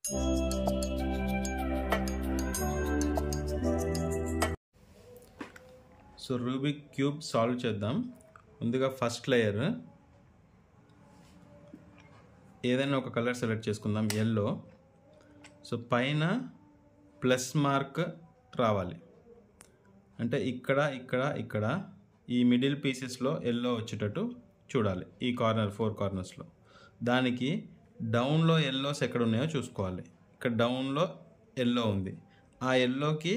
So Rubik cube solve చేద్దాం. ముందుగా first layer ఏదైనా ఒక కలర్ సెలెక్ట్ చేసుకుందాం, ఎల్లో. సో పైన ప్లస్ మార్క్ రావాలి, అంటే ఇక్కడ ఇక్కడ ఇక్కడ ఈ మిడిల్ పీసెస్లో ఎల్లో వచ్చేటట్టు చూడాలి. ఈ కార్నర్ 4 కార్నర్స్లో దానికి డౌన్లో ఎల్లోస్ ఎక్కడ ఉన్నాయో చూసుకోవాలి. ఇక్కడ డౌన్లో ఎల్లో ఉంది, ఆ ఎల్లోకి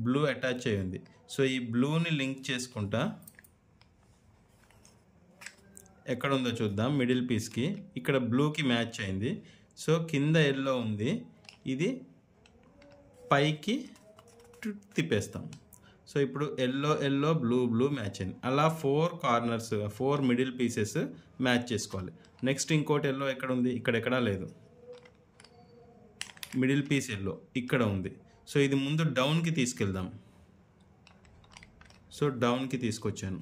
బ్లూ అటాచ్ అయ్యి ఉంది. సో ఈ బ్లూని లింక్ చేసుకుంటా ఎక్కడ ఉందో చూద్దాం. మిడిల్ పీస్కి ఇక్కడ బ్లూకి మ్యాచ్ అయింది. సో కింద ఎల్లో ఉంది, ఇది పైకి తిప్పేస్తాం. సో ఇప్పుడు yellow yellow blue blue match అయింది. అలా 4 కార్నర్స్ 4 మిడిల్ పీసెస్ మ్యాచ్ చేసుకోవాలి. నెక్స్ట్ ఇంకోటి ఎల్లో ఎక్కడ ఉంది, ఇక్కడెక్కడా లేదు. మిడిల్ పీస్ ఎల్లో ఇక్కడ ఉంది. సో ఇది ముందు డౌన్కి తీసుకెళ్దాం. సో డౌన్కి తీసుకొచ్చాను.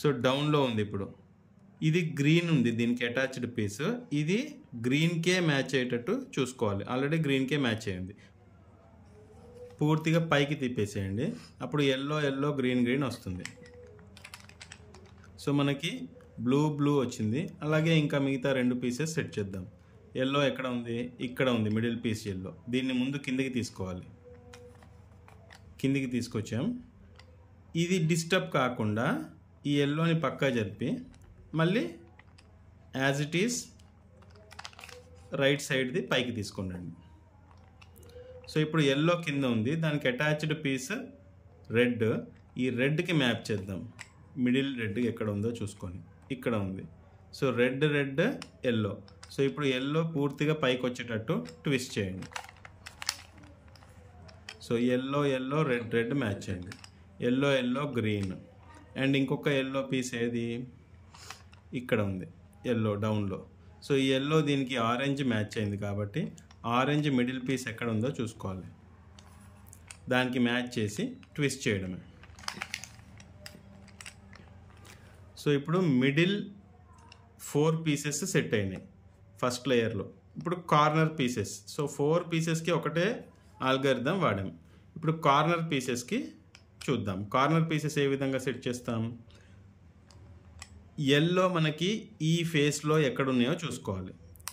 సో డౌన్లో ఉంది. ఇప్పుడు ఇది గ్రీన్ ఉంది, దీనికి అటాచ్డ్ పీస్. ఇది గ్రీన్కే మ్యాచ్ అయ్యేటట్టు చూసుకోవాలి. ఆల్రెడీ గ్రీన్కే మ్యాచ్ అయ్యింది. పూర్తిగా పైకి తిప్పేసేయండి, అప్పుడు ఎల్లో ఎల్లో గ్రీన్ గ్రీన్ వస్తుంది. సో మనకి బ్లూ బ్లూ వచ్చింది. అలాగే ఇంకా మిగతా 2 పీసెస్ సెట్ చేద్దాం. ఎల్లో ఎక్కడ ఉంది, ఇక్కడ ఉంది మిడిల్ పీస్ ఎల్లో. దీన్ని ముందు కిందికి తీసుకోవాలి. కిందికి తీసుకొచ్చాం. ఇది డిస్టర్బ్ కాకుండా ఈ ఎల్లోని పక్కా జరిపి మళ్ళీ యాజ్ ఇట్ ఈస్ రైట్ సైడ్ది పైకి తీసుకోండి. సో ఇప్పుడు ఎల్లో కింద ఉంది, దానికి అటాచ్డ్ పీస్ రెడ్. ఈ రెడ్కి మ్యాప్ చేద్దాం. మిడిల్ రెడ్ ఎక్కడ ఉందో చూసుకొని ఇక్కడ ఉంది. So red red yellow. So ఇప్పుడు ఎల్లో పూర్తిగా పైకి వచ్చేటట్టు ట్విస్ట్ చేయండి. So yellow yellow red red match అయింది. Yellow yellow green. అండ్ ఇంకొక ఎల్లో పీస్ ఏది, ఇక్కడ ఉంది ఎల్లో డౌన్లో. సో ఈ ఎల్లో దీనికి ఆరెంజ్ మ్యాచ్ అయింది కాబట్టి ఆరెంజ్ మిడిల్ పీస్ ఎక్కడ ఉందో చూసుకోవాలి. దానికి మ్యాచ్ చేసి ట్విస్ట్ చేయడమే. సో ఇప్పుడు మిడిల్ 4 పీసెస్ సెట్ అయినాయి ఫస్ట్ లేయర్లో. ఇప్పుడు కార్నర్ పీసెస్. సో 4 పీసెస్కి ఒకటే ఆల్గరిథం వాడాం. ఇప్పుడు కార్నర్ పీసెస్కి చూద్దాం. కార్నర్ పీసెస్ ఏ విధంగా సెట్ చేస్తాం. ఎల్లో మనకి ఈ ఫేస్లో ఎక్కడున్నాయో చూసుకోవాలి.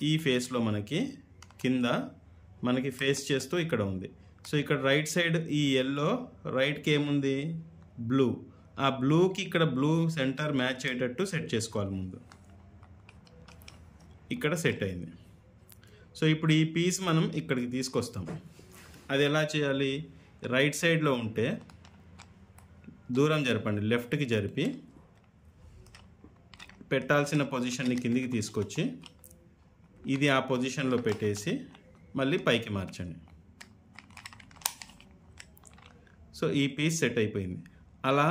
ఈ ఫేస్లో మనకి కింద మనకి ఫేస్ చేస్తూ ఇక్కడ ఉంది. సో ఇక్కడ రైట్ సైడ్ ఈ ఎల్లో రైట్కి ఏముంది, బ్లూ. ఆ బ్లూకి ఇక్కడ బ్లూ సెంటర్ మ్యాచ్ అయ్యేటట్టు సెట్ చేసుకోవాలి ముందు. ఇక్కడ సెట్ అయింది. సో ఇప్పుడు ఈ పీస్ మనం ఇక్కడికి తీసుకొస్తాం. అది ఎలా చేయాలి, రైట్ సైడ్లో ఉంటే దూరం జరపండి, లెఫ్ట్కి జరిపి పెట్టాల్సిన పొజిషన్ని కిందికి తీసుకొచ్చి ఇది ఆ పొజిషన్లో పెట్టేసి మళ్ళీ పైకి మార్చండి. సో ఈ పీస్ సెట్ అయిపోయింది. అలా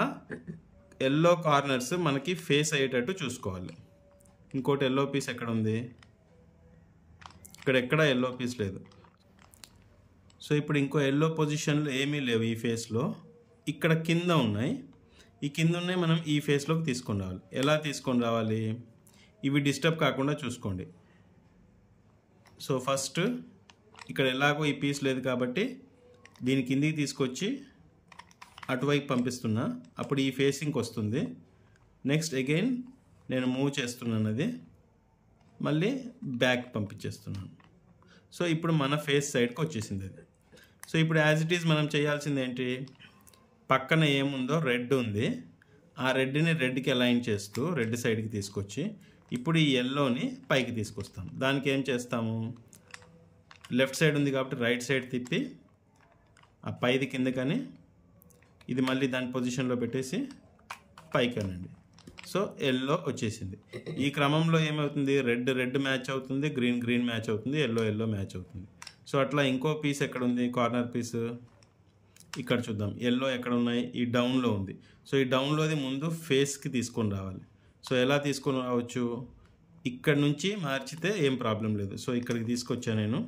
ఎల్లో కార్నర్స్ మనకి ఫేస్ అయ్యేటట్టు చూసుకోవాలి. ఇంకోటి ఎల్లో పీస్ ఎక్కడ ఉంది, ఇక్కడ ఎక్కడ ఎల్లో పీస్ లేదు. సో ఇప్పుడు ఇంకో ఎల్లో పొజిషన్లు ఏమీ లేవు ఈ ఫేస్లో. ఇక్కడ కింద ఉన్నాయి, ఈ కింద ఉన్నాయి, మనం ఈ ఫేస్లోకి తీసుకొని రావాలి. ఎలా తీసుకొని రావాలి, ఇవి డిస్టర్బ్ కాకుండా చూసుకోండి. సో ఫస్ట్ ఇక్కడ ఎలాగో ఈ పీస్ లేదు కాబట్టి దీని కిందికి తీసుకొచ్చి అటువైపు పంపిస్తున్నా, అప్పుడు ఈ ఫేసింగ్కి వస్తుంది. నెక్స్ట్ అగైన్ నేను మూవ్ చేస్తున్నాను, అది మళ్ళీ బ్యాక్ పంపించేస్తున్నాను. సో ఇప్పుడు మన ఫేస్ సైడ్కి వచ్చేసింది అది. సో ఇప్పుడు యాజ్ ఇట్ ఈజ్ మనం చేయాల్సింది ఏంటి, పక్కన ఏముందో రెడ్ ఉంది, ఆ రెడ్ని రెడ్కి అలైన్ చేస్తూ రెడ్ సైడ్కి తీసుకొచ్చి ఇప్పుడు ఈ ఎల్లోని పైకి తీసుకొస్తాం. దానికి ఏం చేస్తాము, లెఫ్ట్ సైడ్ ఉంది కాబట్టి రైట్ సైడ్ తిప్పి ఆ పైది కిందకని ఇది మళ్ళీ దాని పొజిషన్లో పెట్టేసి పైకి అనండి. సో ఎల్లో వచ్చేసింది. ఈ క్రమంలో ఏమవుతుంది, రెడ్ రెడ్ మ్యాచ్ అవుతుంది, గ్రీన్ గ్రీన్ మ్యాచ్ అవుతుంది, ఎల్లో ఎల్లో మ్యాచ్ అవుతుంది. సో అట్లా ఇంకో పీస్ ఎక్కడ ఉంది, కార్నర్ పీస్ ఇక్కడ చూద్దాం. ఎల్లో ఎక్కడ ఉన్నాయి, ఈ డౌన్లో ఉంది. సో ఈ డౌన్లోది ముందు ఫేస్కి తీసుకొని రావాలి. సో ఎలా తీసుకొని రావచ్చు, ఇక్కడ నుంచి మార్చితే ఏం ప్రాబ్లం లేదు. సో ఇక్కడికి తీసుకొచ్చాను నేను.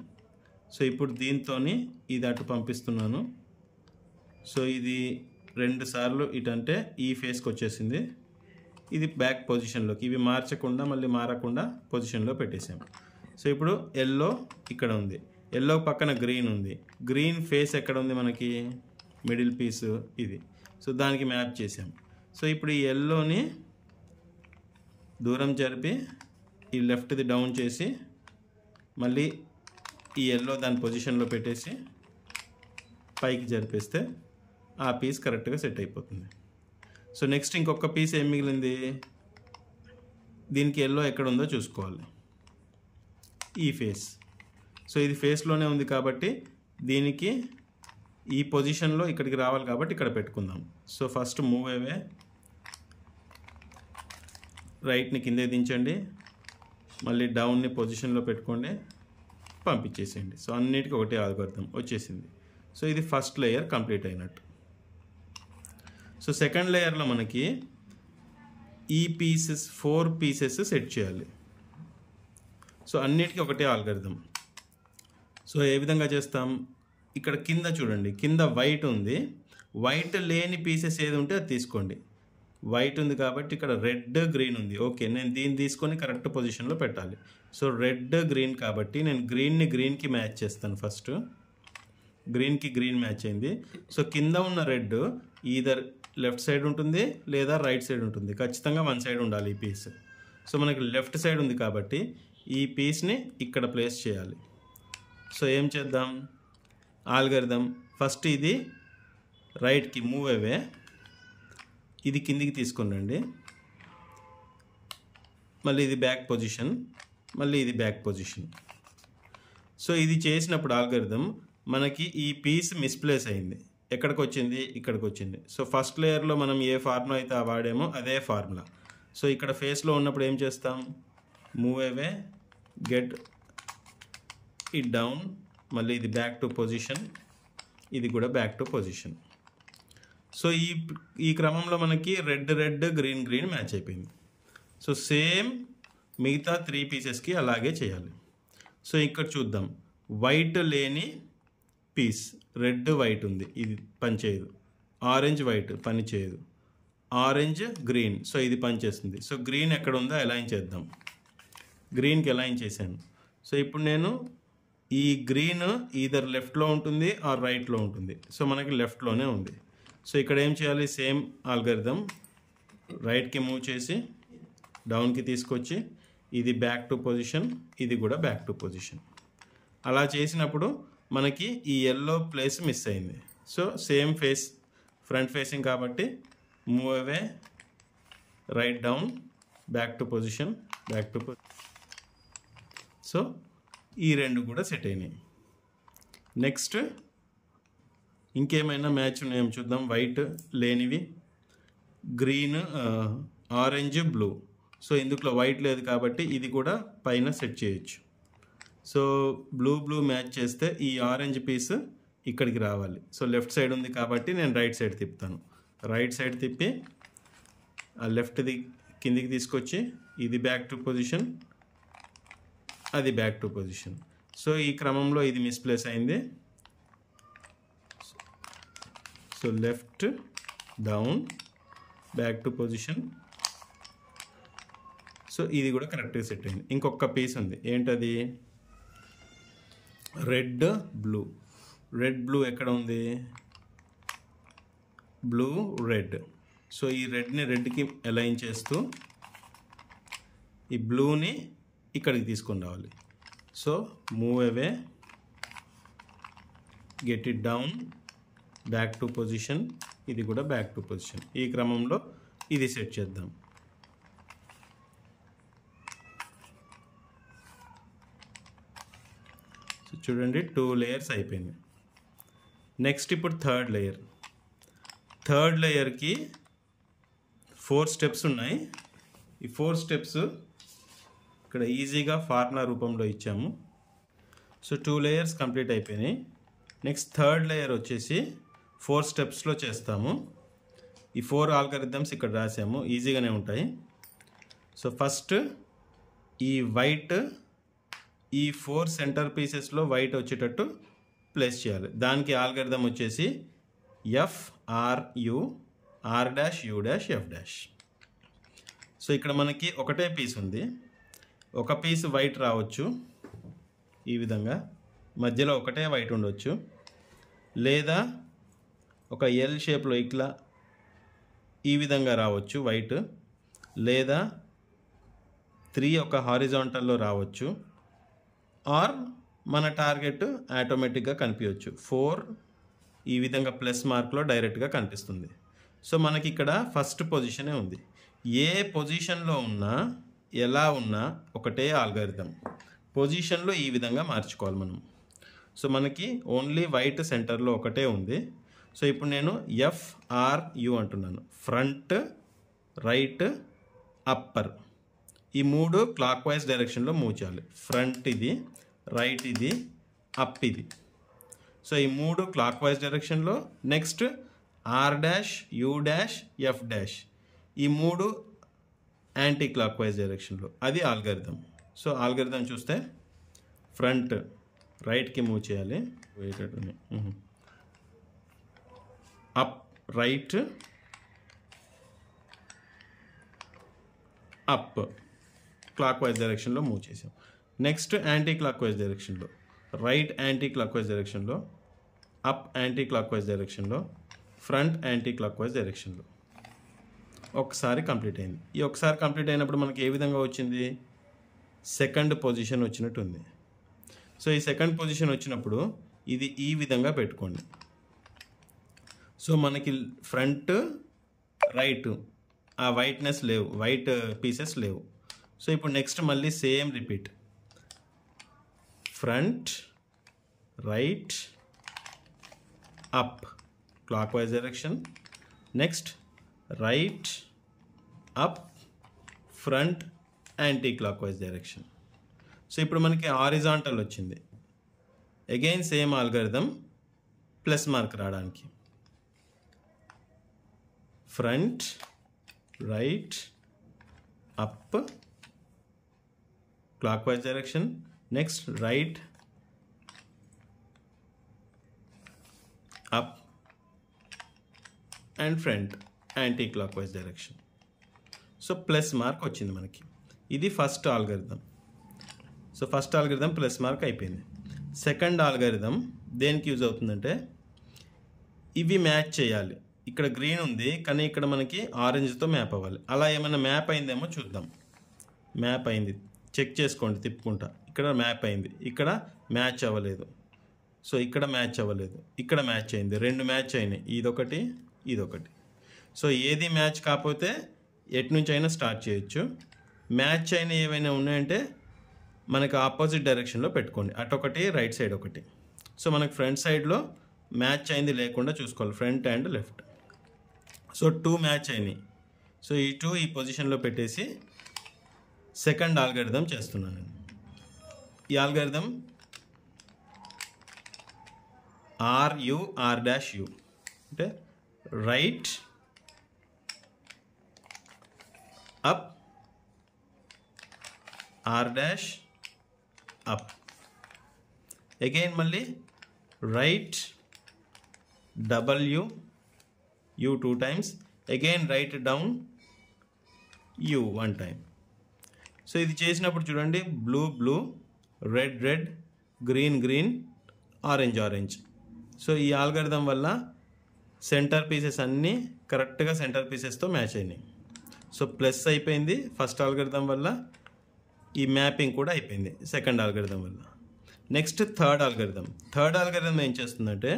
సో ఇప్పుడు దీంతో ఇది అటు పంపిస్తున్నాను. సో ఇది 2 సార్లు ఇటంటే ఈ ఫేస్కి వచ్చేసింది, ఇది బ్యాక్ పొజిషన్లోకి. ఇవి మార్చకుండా మళ్ళీ మారకుండా పొజిషన్లో పెట్టేసాము. సో ఇప్పుడు ఎల్లో ఇక్కడ ఉంది, ఎల్లో పక్కన గ్రీన్ ఉంది. గ్రీన్ ఫేస్ ఎక్కడ ఉంది మనకి? మిడిల్ పీస్ ఇది. సో దానికి మ్యాప్ చేసాం. సో ఇప్పుడు ఈ ఎల్లోని దూరం జరిపి ఈ లెఫ్ట్ది డౌన్ చేసి మళ్ళీ ఈ ఎల్లో దాని పొజిషన్లో పెట్టేసి పైకి జరిపేస్తే ఆ పీస్ కరెక్ట్గా సెట్ అయిపోతుంది. సో నెక్స్ట్ ఇంకొక పీస్ ఏం మిగిలింది? దీనికి ఎల్లో ఎక్కడ ఉందో చూసుకోవాలి. ఈ ఫేస్. సో ఇది ఫేస్లోనే ఉంది కాబట్టి దీనికి ఈ పొజిషన్లో ఇక్కడికి రావాలి కాబట్టి ఇక్కడ పెట్టుకుందాం. సో ఫస్ట్ మూవ్ అవే, రైట్ని కిందే దించండి, మళ్ళీ డౌన్ని పొజిషన్లో పెట్టుకోండి, పంపించేసేయండి. సో అన్నిటికీ ఒకటే ఆల్గోరిథం వచ్చేసింది. సో ఇది ఫస్ట్ లేయర్ కంప్లీట్ అయినట్టు. సో సెకండ్ లేయర్లో మనకి ఈ పీసెస్ 4 పీసెస్ సెట్ చేయాలి. సో అన్నిటికీ ఒకటే ఆల్గోరిథం. సో ఏ విధంగా చేస్తాం? ఇక్కడ కింద చూడండి, కింద వైట్ ఉంది. వైట్ లేని పీసెస్ ఏది ఉంటే అది తీసుకోండి. వైట్ ఉంది కాబట్టి ఇక్కడ రెడ్ గ్రీన్ ఉంది. ఓకే, నేను దీన్ని తీసుకొని కరెక్ట్ పొజిషన్లో పెట్టాలి. సో రెడ్ గ్రీన్ కాబట్టి నేను గ్రీన్ని గ్రీన్కి మ్యాచ్ చేస్తాను. ఫస్ట్ గ్రీన్కి గ్రీన్ మ్యాచ్ అయింది. సో కింద ఉన్న రెడ్ ఈదర్ లెఫ్ట్ సైడ్ ఉంటుంది లేదా రైట్ సైడ్ ఉంటుంది. ఖచ్చితంగా వన్ సైడ్ ఉండాలి ఈ పీస్. సో మనకి లెఫ్ట్ సైడ్ ఉంది కాబట్టి ఈ పీస్ని ఇక్కడ ప్లేస్ చేయాలి. సో ఏం చేద్దాం? ఆల్గోరిథం ఫస్ట్ ఇది రైట్కి మూవ్ అవే, ఇది కిందికి తీసుకుని రండి, మళ్ళీ ఇది బ్యాక్ పొజిషన్, మళ్ళీ ఇది బ్యాక్ పొజిషన్. సో ఇది చేసినప్పుడు ఆల్గోరిథం మనకి ఈ పీస్ మిస్ప్లేస్ అయింది. ఎక్కడికి వచ్చింది? ఇక్కడికి వచ్చింది. సో ఫస్ట్ లేయర్లో మనం ఏ ఫార్ములా అయితే వాడామో అదే ఫార్ములా. సో ఇక్కడ ఫేస్లో ఉన్నప్పుడు ఏం చేస్తాం? Move away, get it down, మళ్ళీ ఇది బ్యాక్ టు పొజిషన్, ఇది కూడా బ్యాక్ టు పొజిషన్. సో ఈ క్రమంలో మనకి red red green green match అయిపోయింది. సో సేమ్ మిగతా 3 పీసెస్కి అలాగే చేయాలి. సో ఇక్కడ చూద్దాం, వైట్ లేని పీస్ రెడ్ వైట్ ఉంది, ఇది పనిచేయదు. ఆరెంజ్ వైట్ పనిచేయదు. ఆరెంజ్ గ్రీన్, సో ఇది పనిచేస్తుంది. సో గ్రీన్ ఎక్కడ ఉందో అలైన్ చేద్దాం. గ్రీన్కి అలైన్ చేశాను. సో ఇప్పుడు నేను ఈ గ్రీన్ ఈదర్ లెఫ్ట్లో ఉంటుంది ఆర్ రైట్లో ఉంటుంది. సో మనకి లెఫ్ట్లోనే ఉంది. సో ఇక్కడ ఏం చేయాలి? సేమ్ ఆల్గోరిథం, రైట్కి మూవ్ చేసి డౌన్కి తీసుకొచ్చి ఇది బ్యాక్ టు పొజిషన్, ఇది కూడా బ్యాక్ టు పొజిషన్. అలా చేసినప్పుడు మనకి ఈ ఎల్లో ప్లేస్ మిస్ అయింది. So same face, front facing కాబట్టి move away, right down, back to position, back to position. So ఈ రెండు కూడా సెట్ అయినాయి. నెక్స్ట్ ఇంకేమైనా మ్యాచ్ ఉన్నాయేమో చూద్దాం. వైట్ లేనివి, గ్రీన్, ఆరెంజ్, బ్లూ. సో ఇందులో వైట్ లేదు కాబట్టి ఇది కూడా పైన సెట్ చేయొచ్చు. సో బ్లూ బ్లూ మ్యాచ్ చేస్తే ఈ ఆరెంజ్ పీస్ ఇక్కడికి రావాలి. సో లెఫ్ట్ సైడ్ ఉంది కాబట్టి నేను రైట్ సైడ్ తిప్పుతాను. రైట్ సైడ్ తిప్పి ఆ లెఫ్ట్ది కిందికి తీసుకొచ్చి ఇది బ్యాక్ టు పొజిషన్, అది బ్యాక్ టు పొజిషన్. సో ఈ క్రమంలో ఇది మిస్ప్లేస్ అయింది. So left down, back to position. So ఇది కూడా కరెక్ట్గా సెట్ అయింది. ఇంకొక పీస్ ఉంది, ఏంటది? Red blue. రెడ్ బ్లూ ఎక్కడ ఉంది? Blue red. సో ఈ రెడ్ని రెడ్కి అలైన్ చేస్తూ ఈ బ్లూని ఇక్కడికి తీసుకొని రావాలి. So move away, get it down, back to position, ఇది కూడా బ్యాక్ టు పొజిషన్. ఈ క్రమంలో ఇది సెట్ చేద్దాం. సో చూడండి 2 లేయర్స్ అయిపోయింది. నెక్స్ట్ ఇప్పుడు థర్డ్ లేయర్. థర్డ్ లేయర్కి 4 స్టెప్స్ ఉన్నాయి. ఈ 4 స్టెప్స్ ఇక్కడ ఈజీగా ఫార్ములా రూపంలో ఇచ్చాము. సో 2 లేయర్స్ కంప్లీట్ అయిపోయినాయి. నెక్స్ట్ థర్డ్ లేయర్ వచ్చేసి 4 స్టెప్స్లో చేస్తాము. ఈ 4 ఆల్గరిథమ్స్ ఇక్కడ రాసాము, ఈజీగానే ఉంటాయి. సో ఫస్ట్ ఈ వైట్, ఈ 4 సెంటర్ పీసెస్లో వైట్ వచ్చేటట్టు ప్లేస్ చేయాలి. దానికి ఆల్గరిథం వచ్చేసి FRU, R', U', F'. So ఇక్కడ మనకి ఒకటే పీస్ ఉంది, ఒక పీస్ వైట్ రావచ్చు, ఈ విధంగా మధ్యలో ఒకటే వైట్ ఉండొచ్చు, లేదా ఒక ఎల్ షేప్లో ఇట్లా ఈ విధంగా రావచ్చు వైట్, లేదా 3 ఒక హారిజాంటల్లో రావచ్చు, ఆర్ మన టార్గెట్ ఆటోమేటిక్గా కనిపించవచ్చు 4 ఈ విధంగా ప్లస్ మార్క్లో డైరెక్ట్గా కనిపిస్తుంది. సో మనకి ఇక్కడ ఫస్ట్ పొజిషనే ఉంది. ఏ పొజిషన్లో ఉన్నా ఎలా ఉన్నా ఒకటే ఆల్గారిథం, పొజిషన్లో ఈ విధంగా మార్చుకోవాలి మనం. సో మనకి ఓన్లీ వైట్ సెంటర్లో ఒకటే ఉంది. సో ఇప్పుడు నేను FRU అంటున్నాను, ఫ్రంట్, రైట్, అప్పర్. ఈ 3 క్లాక్ వైజ్ డైరెక్షన్లో మూవ్ చేయాలి. ఫ్రంట్ ఇది, రైట్ ఇది, అప్ ఇది. సో ఈ 3 క్లాక్ వైజ్ డైరెక్షన్లో. Next R dash, U dash, F dash, ఈ 3 యాంటీ క్లాక్ వైజ్ డైరెక్షన్లో. అది ఆల్గారిథం. సో ఆల్గారిథం చూస్తే ఫ్రంట్ రైట్కి మూవ్ చేయాలి, up right up clock wise డైరెక్షన్లో మూవ్ చేసాం. నెక్స్ట్ యాంటీ క్లాక్ వైజ్ డైరెక్షన్లో, రైట్ యాంటీ క్లాక్ వైజ్ డైరెక్షన్లో, అప్ యాంటీ క్లాక్ వైజ్ డైరెక్షన్లో, ఫ్రంట్ యాంటీ క్లాక్ వైజ్ డైరెక్షన్లో. ఒకసారి కంప్లీట్ అయింది. ఈ ఒకసారి కంప్లీట్ అయినప్పుడు మనకి ఏ విధంగా వచ్చింది, సెకండ్ పొజిషన్ వచ్చినట్టు ఉంది. సో ఈ సెకండ్ పొజిషన్ వచ్చినప్పుడు ఇది ఈ విధంగా పెట్టుకోండి. సో మనకి ఫ్రంట్ రైట్ ఆ వైట్నెస్ లేవు, వైట్ పీసెస్ లేవు. సో ఇప్పుడు నెక్స్ట్ మళ్ళీ same repeat, front right up clockwise direction, next right up front anti clockwise direction. So ఇప్పుడు మనకి హారిజాంటల్ వచ్చింది. Again same algorithm plus mark రావడానికి, front right up clockwise direction, next right up and front anti clockwise direction. So plus mark వచ్చింది మనకి. ఇది first algorithm. So first algorithm plus mark అయిపోయింది. Second algorithm దేనికి use అవుతుందంటే, ఇవి match చేయాలి. ఇక్కడ గ్రీన్ ఉంది కానీ ఇక్కడ మనకి ఆరెంజ్తో మ్యాప్ అవ్వాలి. అలా ఏమైనా మ్యాప్ అయిందేమో చూద్దాం. మ్యాప్ అయింది, చెక్ చేసుకోండి తిప్పుకుంటా. ఇక్కడ మ్యాప్ అయింది, ఇక్కడ మ్యాచ్ అవ్వలేదు. సో ఇక్కడ మ్యాచ్ అవ్వలేదు, ఇక్కడ మ్యాచ్ అయింది. 2 మ్యాచ్ అయినాయి, ఇదొకటి ఇదొకటి. సో ఏది మ్యాచ్ కాకపోతే ఎటు నుంచి అయినా స్టార్ట్ చేయొచ్చు. మ్యాచ్ అయిన ఏవైనా ఉన్నాయంటే మనకు ఆపోజిట్ డైరెక్షన్లో పెట్టుకోండి, అటొకటి రైట్ సైడ్ ఒకటి. సో మనకు ఫ్రంట్ సైడ్లో మ్యాచ్ అయింది లేకుండా చూసుకోవాలి, front and left. So 2 match అయినాయి. సో ఈ 2 ఈ పొజిషన్లో పెట్టేసి సెకండ్ ఆల్గారిథం చేస్తున్నాను నేను. ఈ ఆల్గారిథం R డాష్ U అంటే right up R dash up, again మళ్ళీ right U 2 times, again right down U 1 time. So ఇది చేసినప్పుడు చూడండి, blue blue, red red, green green, orange orange. So ఈ ఆల్గారిథం వల్ల సెంటర్ పీసెస్ అన్నీ కరెక్ట్గా centre పీసెస్తో మ్యాచ్ అయినాయి. సో ప్లస్ అయిపోయింది ఫస్ట్ ఆల్గారిథం వల్ల, ఈ మ్యాపింగ్ కూడా అయిపోయింది సెకండ్ ఆల్గారిథం వల్ల. Next third algorithm. Third algorithm ఏం చేస్తుందంటే,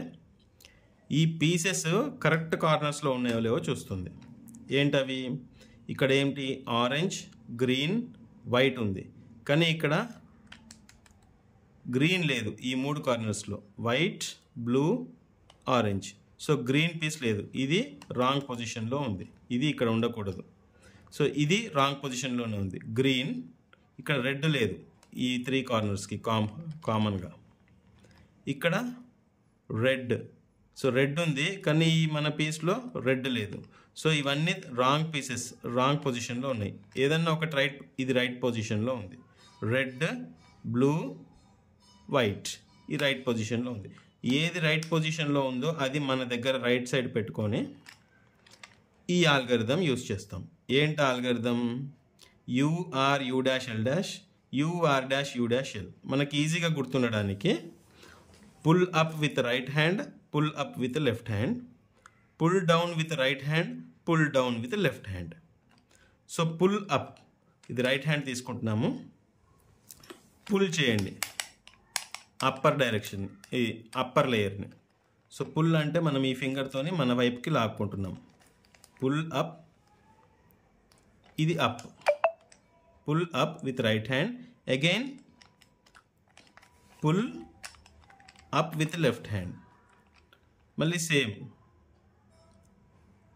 ఈ పీసెస్ కరెక్ట్ కార్నర్స్లో ఉన్నాయో లేవో చూస్తుంది. ఏంటవి, ఇక్కడ ఏంటి ఆరెంజ్, గ్రీన్, వైట్ ఉంది, కానీ ఇక్కడ గ్రీన్ లేదు. ఈ 3 కార్నర్స్లో white, blue, orange. So green piece లేదు, ఇది రాంగ్ పొజిషన్లో ఉంది, ఇది ఇక్కడ ఉండకూడదు. సో ఇది రాంగ్ పొజిషన్లోనే ఉంది. గ్రీన్, ఇక్కడ రెడ్ లేదు ఈ 3 కార్నర్స్కి కామన్గా. ఇక్కడ రెడ్, సో రెడ్ ఉంది కానీ ఈ మన పీస్లో రెడ్ లేదు. సో ఇవన్నీ రాంగ్ పీసెస్, రాంగ్ పొజిషన్లో ఉన్నాయి. ఏదన్నా ఒకటి రైట్, ఇది రైట్ పొజిషన్లో ఉంది. రెడ్, బ్లూ, వైట్ ఈ రైట్ పొజిషన్లో ఉంది. ఏది రైట్ పొజిషన్లో ఉందో అది మన దగ్గర రైట్ సైడ్ పెట్టుకొని ఈ ఆల్గారిథం యూస్ చేస్తాం. ఏంటి algorithm, U dash L dash UR dash U dash L. మనకి ఈజీగా గుర్తుండడానికి pull up with right hand, pull up with left hand, pull down with right hand, pull down with left hand. So pull up ఇది right hand తీసుకుంటున్నాము, pull చేయండి upper direction, ఈ upper లేయర్ని. So pull అంటే మనం ఈ ఫింగర్తోని మన వైపుకి లాక్కుంటున్నాం. పుల్ అప్, ఇది up, pull up with right hand, again pull up with left hand, మళ్ళీ సేమ్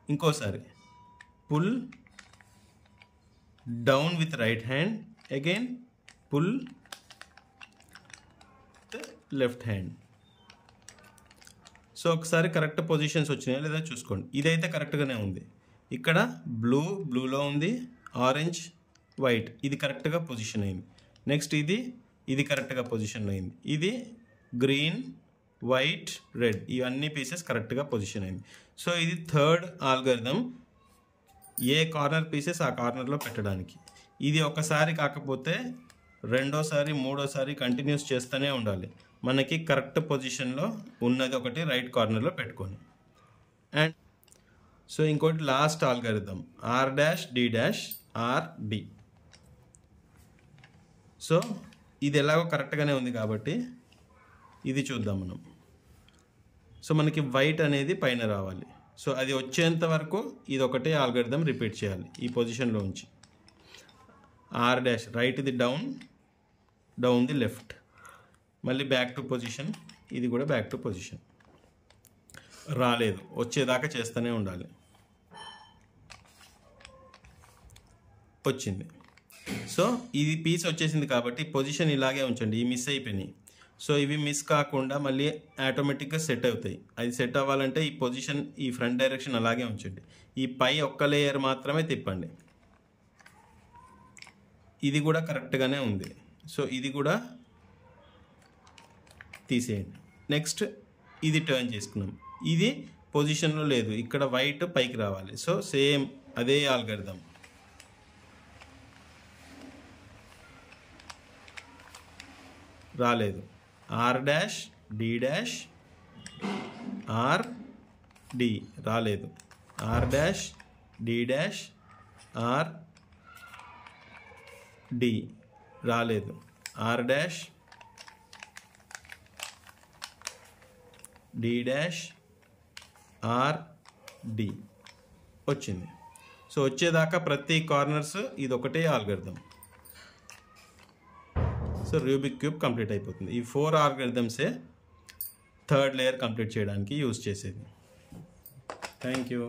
ఇంకోసారి pull down with right hand, again pull left hand. So ఒకసారి కరెక్ట్ పొజిషన్స్ వచ్చినాయా లేదా చూసుకోండి. ఇదైతే కరెక్ట్గానే ఉంది. ఇక్కడ బ్లూలో ఉంది, ఆరెంజ్ వైట్, ఇది కరెక్ట్గా పొజిషన్ అయింది. నెక్స్ట్ ఇది కరెక్ట్గా పొజిషన్ అయింది. ఇది గ్రీన్ వైట్ రెడ్, ఇవన్నీ పీసెస్ కరెక్ట్గా పొజిషన్ అయింది. సో ఇది థర్డ్ ఆల్గరిథం, ఏ కార్నర్ పీసెస్ ఆ కార్నర్లో పెట్టడానికి. ఇది ఒకసారి కాకపోతే రెండోసారి మూడోసారి కంటిన్యూస్ చేస్తూనే ఉండాలి, మనకి కరెక్ట్ పొజిషన్లో ఉన్నది ఒకటి రైట్ కార్నర్లో పెట్టుకొని. అండ్ సో ఇంకోటి last algorithm R dash D dash R D. So ఇది ఎలాగో కరెక్ట్గానే ఉంది కాబట్టి ఇది చూద్దాం మనం. సో మనకి వైట్ అనేది పైన రావాలి. సో అది వచ్చేంత వరకు ఇది ఒకటే ఆల్గరిథం రిపీట్ చేయాలి ఈ పొజిషన్లో ఉంచి. R డాష్ రైట్ది డౌన్ది లెఫ్ట్, మళ్ళీ బ్యాక్ టు పొజిషన్, ఇది కూడా బ్యాక్ టు పొజిషన్. రాలేదు, వచ్చేదాకా చేస్తూనే ఉండాలి. వచ్చింది. సో ఇది పీస్ వచ్చేసింది కాబట్టి పొజిషన్ ఇలాగే ఉంచండి. ఈ మిస్ అయిపోయినాయి. సో ఇవి మిస్ కాకుండా మళ్ళీ ఆటోమేటిక్గా సెట్ అవుతాయి. అది సెట్ అవ్వాలంటే ఈ పొజిషన్, ఈ ఫ్రంట్ డైరెక్షన్ అలాగే ఉంచండి. ఈ పై ఒక్క లేయర్ మాత్రమే తిప్పండి. ఇది కూడా కరెక్ట్గానే ఉంది. సో ఇది కూడా తీసేయండి. నెక్స్ట్ ఇది టర్న్ చేసుకున్నాం. ఇది పొజిషన్లో లేదు, ఇక్కడ వైట్ పైకి రావాలి. సో సేమ్ అదే ఆల్గరిథం. రాలేదు. R dash D dash R D రాలేదు. R dash D dash R D రాలేదు. R dash D dash R D వచ్చింది. సో వచ్చేదాకా ప్రతి కార్నర్స్ ఇది ఒకటే algorithm. So Rubik cube complete అయిపోతుంది. ఈ 4 ఆల్గరిథమ్సే థర్డ్ లేయర్ కంప్లీట్ చేయడానికి యూజ్ చేసేది. Thank you.